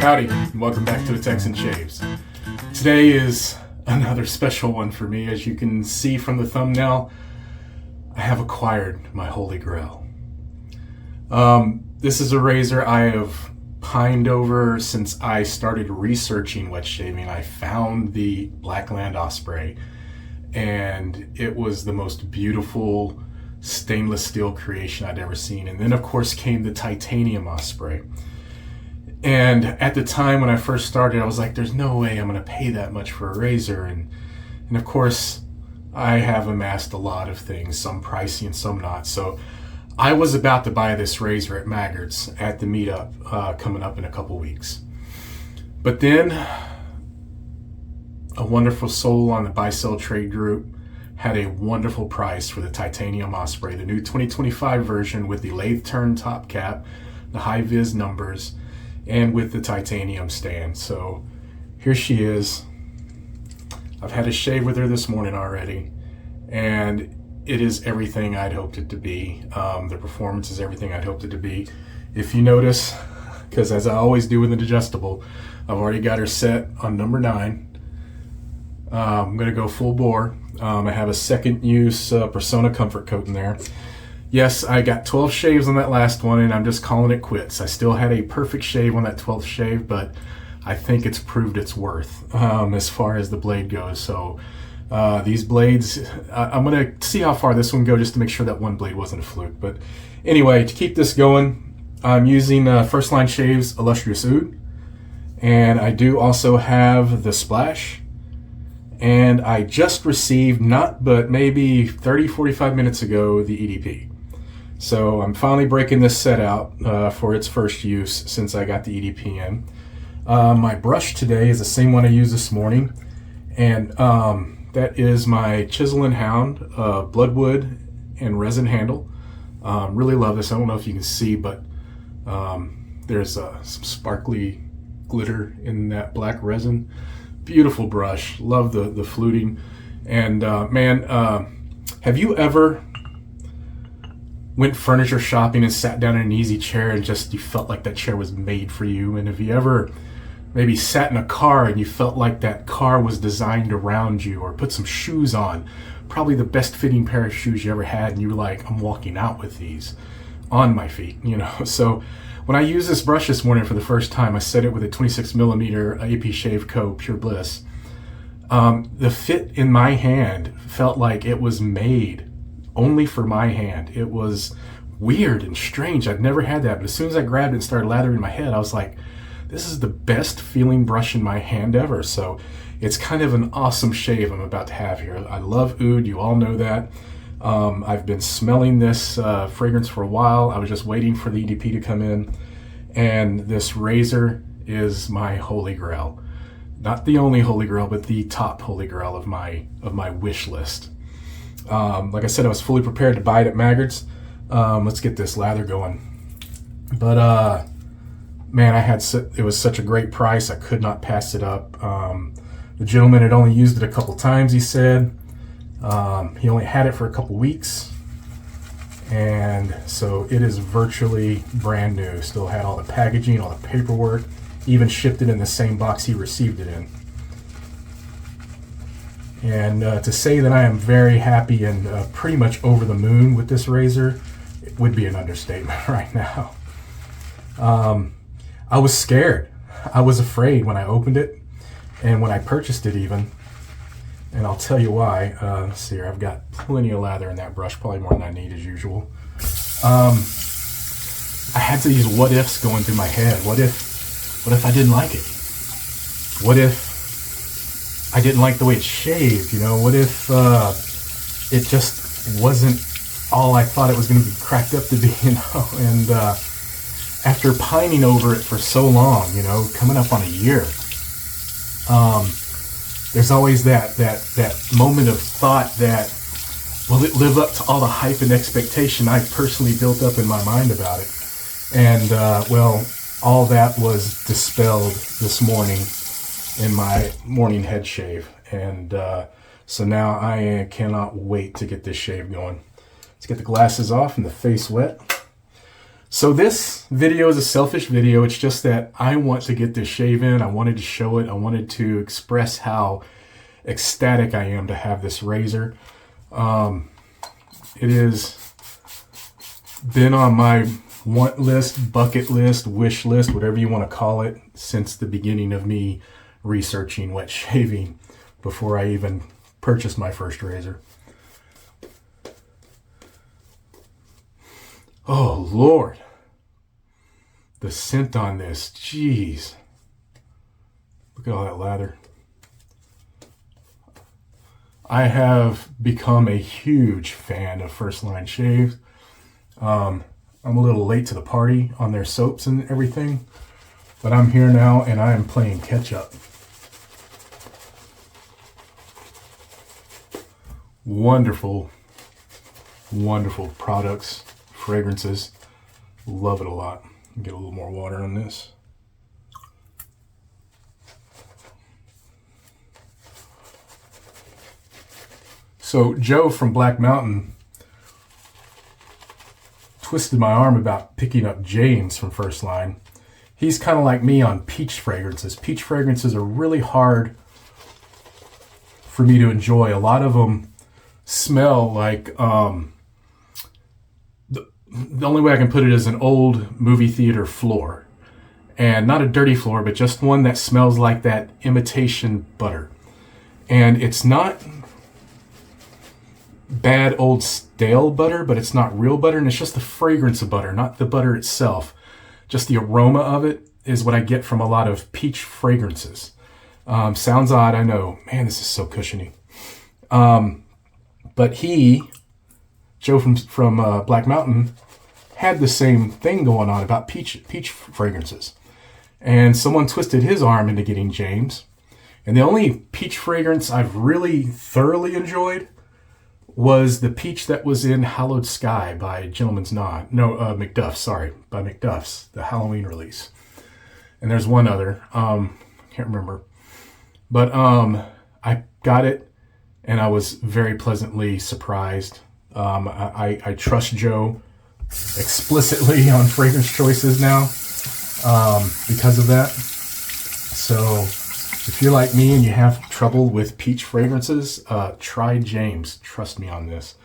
Howdy, and welcome back to the Texan Shaves. Today is another special one for me. As you can see from the thumbnail, I have acquired my Holy Grail. This is a razor I have pined over since I started researching wet shaving. I found the Blackland Osprey, and it was the most beautiful stainless steel creation I'd ever seen. And then of course came the titanium Osprey. And at the time when I first started, I was like, there's no way I'm going to pay that much for a razor. And of course, I have amassed a lot of things, some pricey and some not. So I was about to buy this razor at Maggard's at the meetup coming up in a couple weeks. But then a wonderful soul on the buy-sell trade group had a wonderful price for the titanium Osprey, the new 2025 version with the lathe turn top cap, the high vis numbers, and with the titanium stand. So here she is. I've had a shave with her this morning already, and it is everything I'd hoped it to be. The performance is everything I'd hoped it to be. If you notice, because as I always do with an adjustable, I've already got her set on number 9. I'm going to go full bore. I have a second use Persona comfort coat in there. Yes, I got 12 shaves on that last one, and I'm just calling it quits. I still had a perfect shave on that 12th shave, but I think it's proved its worth as far as the blade goes. So these blades, I'm going to see how far this one goes just to make sure that one blade wasn't a fluke. But anyway, to keep this going, I'm using First Line Shaves Illustrious Oud, and I do also have the Splash. And I just received, not but maybe 30-45 minutes ago, the EDP. So I'm finally breaking this set out for its first use since I got the EDP in. My brush today is the same one I used this morning, and that is my Chisel and Hound Bloodwood and resin handle. Really love this. I don't know if you can see, but there's some sparkly glitter in that black resin. Beautiful brush. Love the fluting. And have you ever went furniture shopping and sat down in an easy chair and just you felt like that chair was made for you? And have you ever maybe sat in a car and you felt like that car was designed around you, or put some shoes on, probably the best fitting pair of shoes you ever had, and you were like, I'm walking out with these on my feet, you know? So when I used this brush this morning for the first time, I set it with a 26 millimeter AP Shave Co. Pure Bliss. The fit in my hand felt like it was made only for my hand. It was weird and strange. I've never had that, but as soon as I grabbed it and started lathering my head, I was like, this is the best feeling brush in my hand ever. So it's kind of an awesome shave I'm about to have here. I love Oud, you all know that. I've been smelling this fragrance for a while. I was just waiting for the EDP to come in, and this razor is my Holy Grail. Not the only Holy Grail, but the top Holy Grail of my wish list. Like I said, I was fully prepared to buy it at Maggard's. Let's get this lather going. But man, it was such a great price. I could not pass it up. The gentleman had only used it a couple times, he said. He only had it for a couple weeks, and so it is virtually brand new. Still had all the packaging, all the paperwork, even shipped it in the same box he received it in. And to say that I am very happy and pretty much over the moon with this razor, it would be an understatement right now. I was scared. I was afraid when I opened it and when I purchased it even. And I'll tell you why. Let's see here. I've got plenty of lather in that brush, probably more than I need as usual. I had these what ifs going through my head. What if I didn't like it? What if I didn't like the way it shaved? You know, what if it just wasn't all I thought it was going to be cracked up to be? You know, and after pining over it for so long, you know, coming up on a year. There's always that moment of thought that, will it live up to all the hype and expectation I personally built up in my mind about it? And, well, all that was dispelled this morning in my morning head shave. And so now I cannot wait to get this shave going. Let's get the glasses off and the face wet. So this video is a selfish video. It's just that I want to get this shave in. I wanted to show it. I wanted to express how ecstatic I am to have this razor. It has been on my want list, bucket list, wish list, whatever you want to call it, since the beginning of me researching wet shaving before I even purchased my first razor. Oh, Lord. The scent on this, jeez. Look at all that lather. I have become a huge fan of First Line Shaves. I'm a little late to the party on their soaps and everything, but I'm here now and I am playing catch up. Wonderful, wonderful products, fragrances. Love it a lot. Get a little more water on this. So Joe from Black Mountain twisted my arm about picking up James from First Line. He's kind of like me on peach fragrances. Peach fragrances are really hard for me to enjoy. A lot of them smell like the only way I can put it is an old movie theater floor. And not a dirty floor, but just one that smells like that imitation butter. And it's not bad old stale butter, but it's not real butter. And it's just the fragrance of butter, not the butter itself. Just the aroma of it is what I get from a lot of peach fragrances. Sounds odd, I know. Man, this is so cushiony. But Joe from Black Mountain, had the same thing going on about peach fragrances. And someone twisted his arm into getting James. And the only peach fragrance I've really thoroughly enjoyed was the peach that was in Hallowed Sky by Gentleman's Nod. No, Macduff, sorry. By Macduff's, the Halloween release. And there's one other. Can't remember. But I got it, and I was very pleasantly surprised. I trust Joe explicitly on fragrance choices now because of that. So if you're like me and you have trouble with peach fragrances, try James. Trust me on this.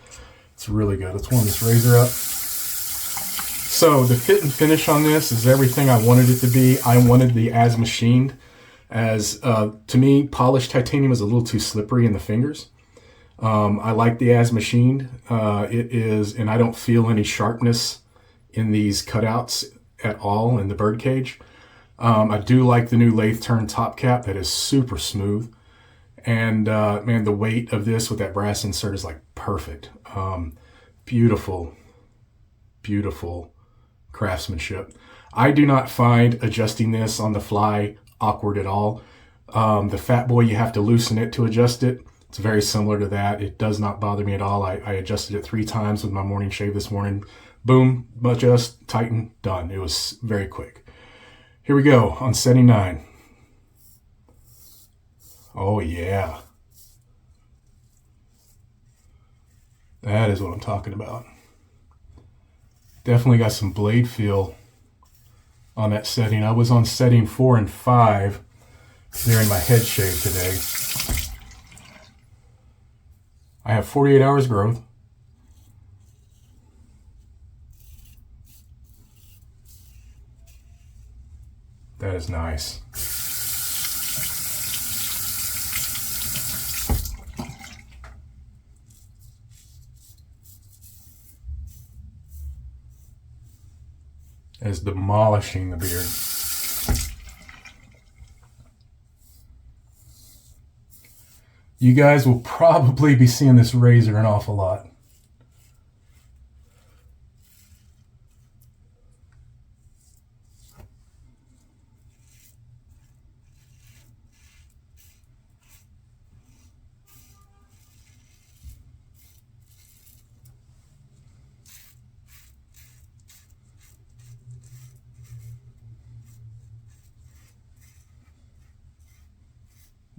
It's really good. Let's warm this razor up. So the fit and finish on this is everything I wanted it to be. I wanted the as machined. To me, polished titanium is a little too slippery in the fingers. I like the as machined. It is, and I don't feel any sharpness in these cutouts at all in the birdcage. I do like the new lathe turn top cap that is super smooth. And man, the weight of this with that brass insert is like perfect. Beautiful, beautiful craftsmanship. I do not find adjusting this on the fly awkward at all. The Fat Boy, you have to loosen it to adjust it. It's very similar to that. It does not bother me at all. I adjusted it 3 times with my morning shave this morning. Boom, adjust, tighten, done. It was very quick. Here we go on setting 9. Oh yeah. That is what I'm talking about. Definitely got some blade feel on that setting. I was on setting 4 and 5 during my head shave today. I have 48 hours growth. That is nice. That is demolishing the beard. You guys will probably be seeing this razor an awful lot.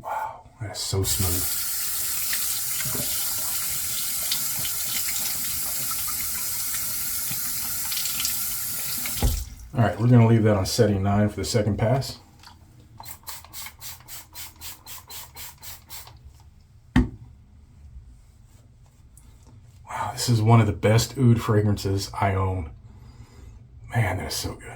Wow, that's so smooth. All right, we're going to leave that on setting 9 for the second pass. Wow, this is one of the best oud fragrances I own. Man, that is so good.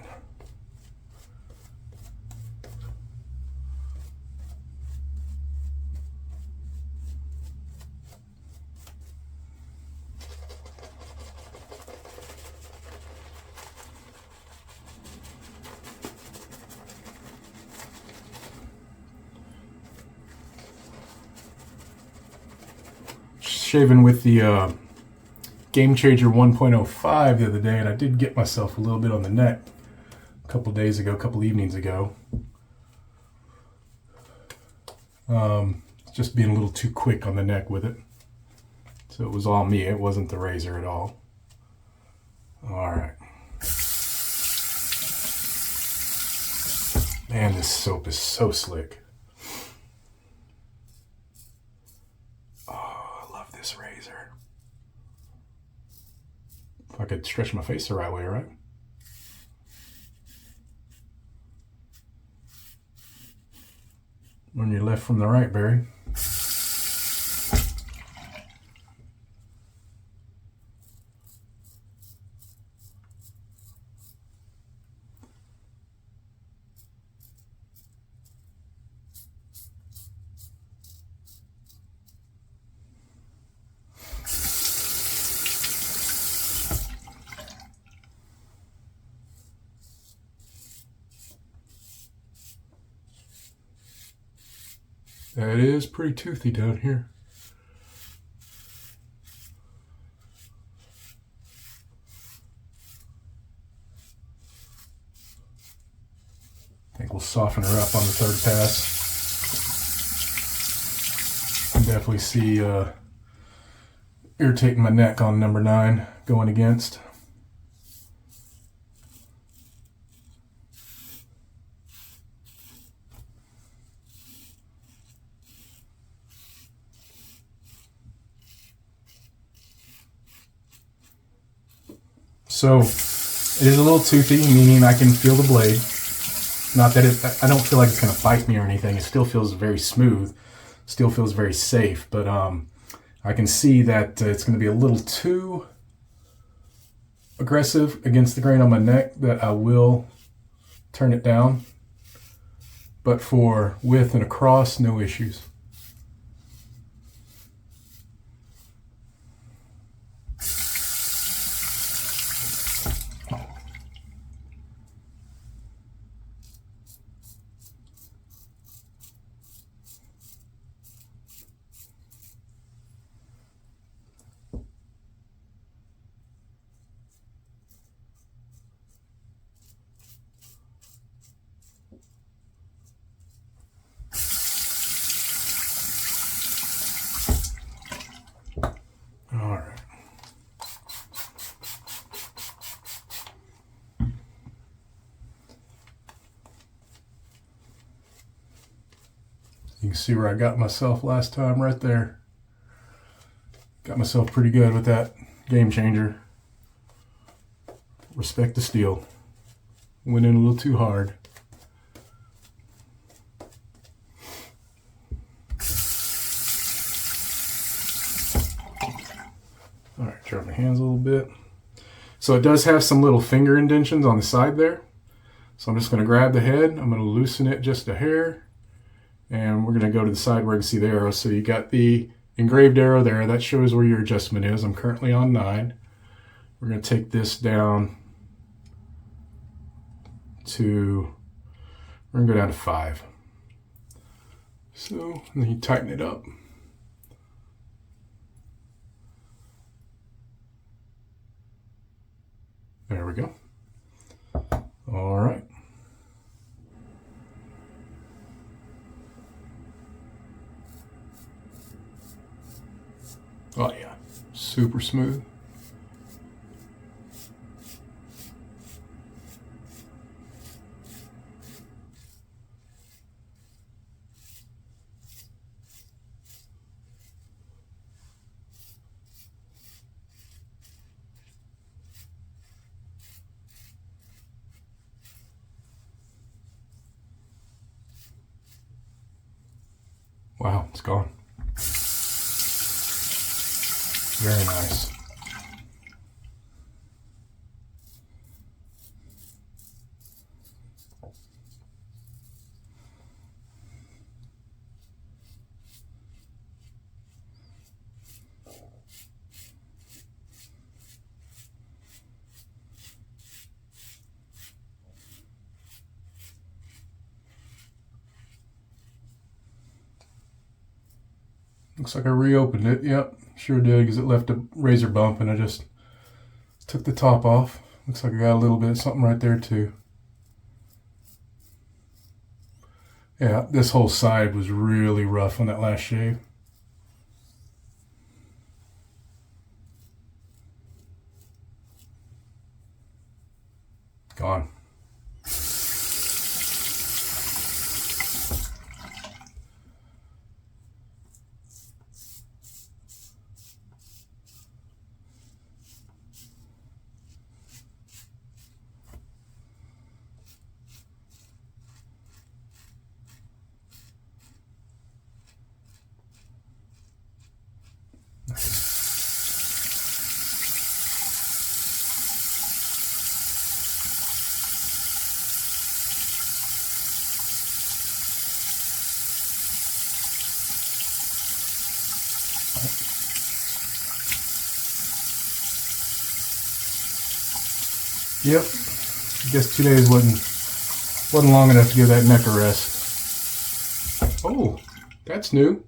Shaving with the Game Changer 1.05 the other day, and I did get myself a little bit on the neck a couple days ago, a couple evenings ago. Just being a little too quick on the neck with it. So it was all me, it wasn't the razor at all. Alright. Man, this soap is so slick. Oh, I love this razor. If I could stretch my face the right way, right? Learn your left from the right, Barry. That is pretty toothy down here. I think we'll soften her up on the third pass. I can definitely see irritating my neck on number 9 going against. So it is a little toothy, meaning I can feel the blade. Not that I don't feel like it's going to bite me or anything. It still feels very smooth, still feels very safe, but I can see that it's going to be a little too aggressive against the grain on my neck, that I will turn it down. But for width and across, no issues. All right. You can see where I got myself last time right there. Got myself pretty good with that Game Changer. Respect the steel. Went in a little too hard. All right, dry my hands a little bit. So it does have some little finger indentions on the side there. So I'm just going to grab the head. I'm going to loosen it just a hair. And we're going to go to the side where you can see the arrow. So you got the engraved arrow there. That shows where your adjustment is. I'm currently on 9. We're going to take this down to, we're going to go down to 5. So, and then you tighten it up. There we go. All right. Oh yeah, super smooth. It's gone. Very nice. Looks like I reopened it. Yep, sure did, because it left a razor bump and I just took the top off. Looks like I got a little bit of something right there too. Yeah, this whole side was really rough on that last shave. Gone. Yep, I guess 2 days wasn't long enough to give that neck a rest. Oh, that's new.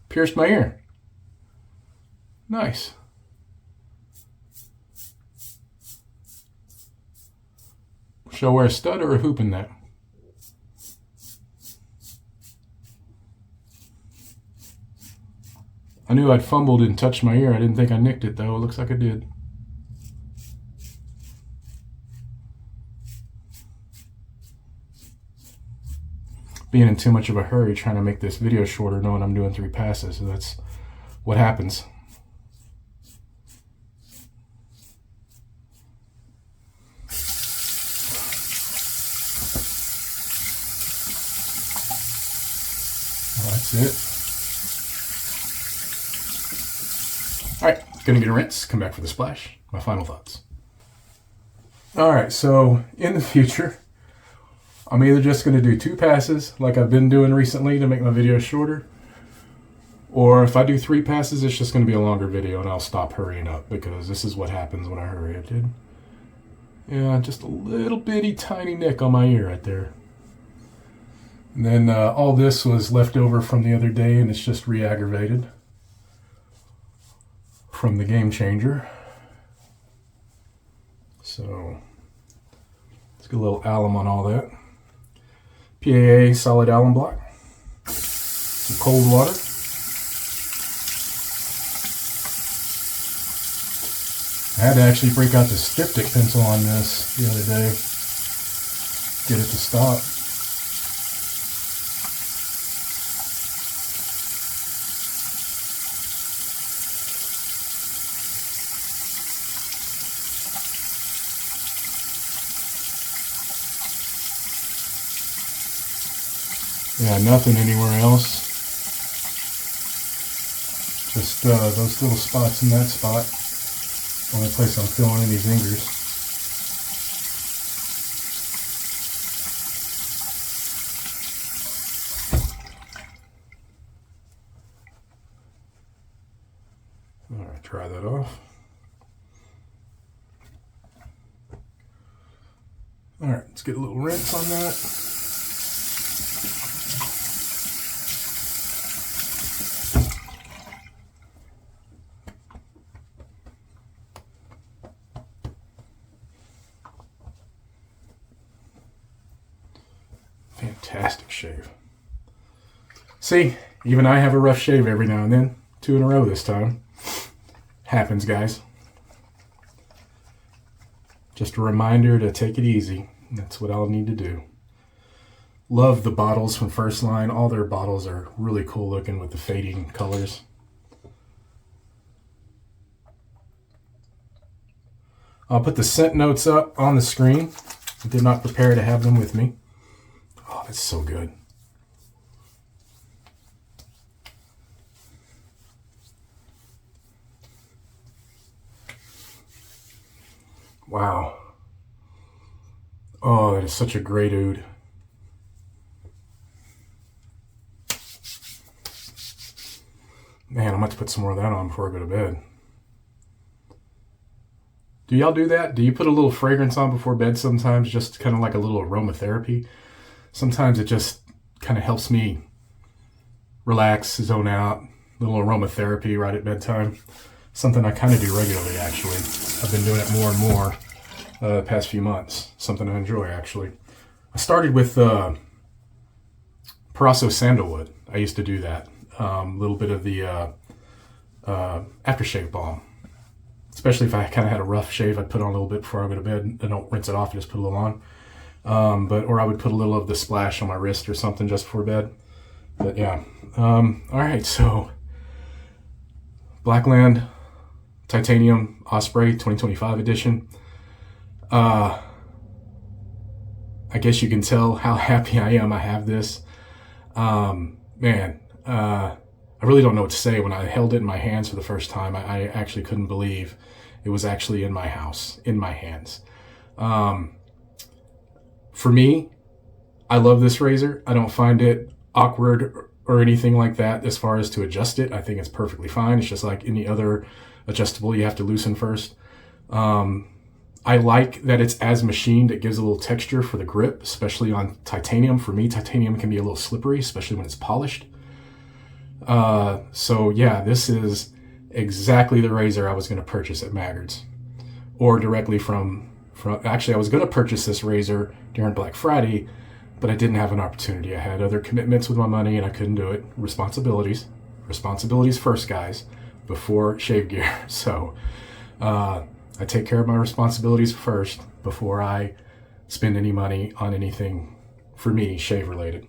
Pierced my ear. Nice. Shall I wear a stud or a hoop in that? I knew I'd fumbled and touched my ear. I didn't think I nicked it though. It looks like I did. Being in too much of a hurry trying to make this video shorter knowing I'm doing 3 passes. So that's what happens. Well, that's it. Alright, gonna get a rinse, come back for the splash. My final thoughts. Alright, so in the future, I'm either just going to do 2 passes like I've been doing recently to make my videos shorter, or if I do 3 passes, it's just going to be a longer video and I'll stop hurrying up because this is what happens when I hurry up, dude. Yeah, just a little bitty tiny nick on my ear right there. And then all this was left over from the other day and it's just re-aggravated from the Game Changer. So let's get a little alum on all that. PAA solid alum block, some cold water, I had to actually break out the styptic pencil on this the other day, get it to stop. Yeah, nothing anywhere else. Just those little spots in that spot. Only place I'm filling in these fingers. Alright, try that off. Alright, let's get a little rinse on that. Fantastic shave. See, even I have a rough shave every now and then. 2 in a row this time. Happens, guys. Just a reminder to take it easy. That's what I'll need to do. Love the bottles from First Line. All their bottles are really cool looking with the fading colors. I'll put the scent notes up on the screen. I did not prepare to have them with me. Oh, that's so good. Wow. Oh, that is such a great oud. Man, I'm about to put some more of that on before I go to bed. Do y'all do that? Do you put a little fragrance on before bed sometimes, just kind of like a little aromatherapy? Sometimes it just kind of helps me relax, zone out, a little aromatherapy right at bedtime. Something I kind of do regularly, actually. I've been doing it more and more the past few months. Something I enjoy, actually. I started with Parasso sandalwood. I used to do that. A little bit of the aftershave balm. Especially if I kind of had a rough shave, I'd put on a little bit before I go to bed. I don't rinse it off, I just put a little on. Or I would put a little of the splash on my wrist or something just before bed. But yeah. All right, so Blackland Titanium Osprey 2025 edition. I guess you can tell how happy I am I have this. I really don't know what to say. When I held it in my hands for the first time, I actually couldn't believe it was actually in my house, in my hands. For me, I love this razor. I don't find it awkward or anything like that as far as to adjust it. I think it's perfectly fine. It's just like any other adjustable, you have to loosen first. I like that it's as machined. It gives a little texture for the grip, especially on titanium. For me, titanium can be a little slippery, especially when it's polished. So yeah, this is exactly the razor I was going to purchase at Maggard's, or directly from actually, I was going to purchase this razor during Black Friday, but I didn't have an opportunity. I had other commitments with my money and I couldn't do it. Responsibilities first, guys, before shave gear. So, I take care of my responsibilities first before I spend any money on anything for me shave related.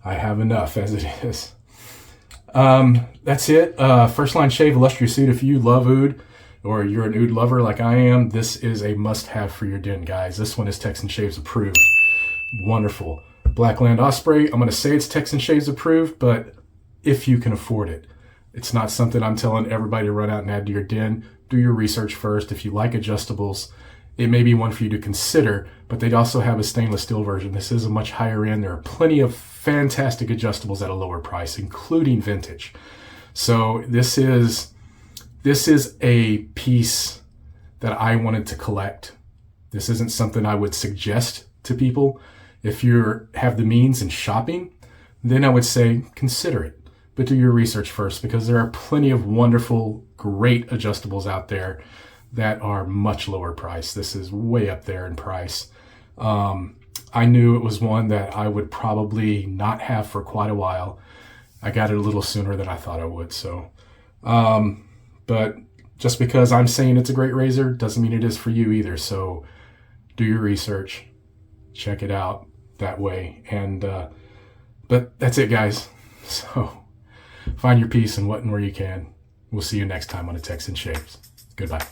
I have enough as it is. That's it. First Line Shave Illustrious Oud. If you love oud, or you're an oud lover like I am, this is a must-have for your den, guys. This one is Texan Shaves approved. Wonderful. Blackland Osprey, I'm going to say it's Texan Shaves approved, but if you can afford it. It's not something I'm telling everybody to run out and add to your den. Do your research first. If you like adjustables, it may be one for you to consider, but they also have a stainless steel version. This is a much higher end. There are plenty of fantastic adjustables at a lower price, including vintage. So this is a piece that I wanted to collect. This isn't something I would suggest to people. If you have the means in shopping, then I would say consider it. But do your research first, because there are plenty of wonderful, great adjustables out there that are much lower price. This is way up there in price. I knew it was one that I would probably not have for quite a while. I got it a little sooner than I thought I would. So, but just because I'm saying it's a great razor doesn't mean it is for you either. So do your research, check it out that way. And, but that's it, guys. So find your peace in what and where you can. We'll see you next time on A Texan Shaves. Goodbye.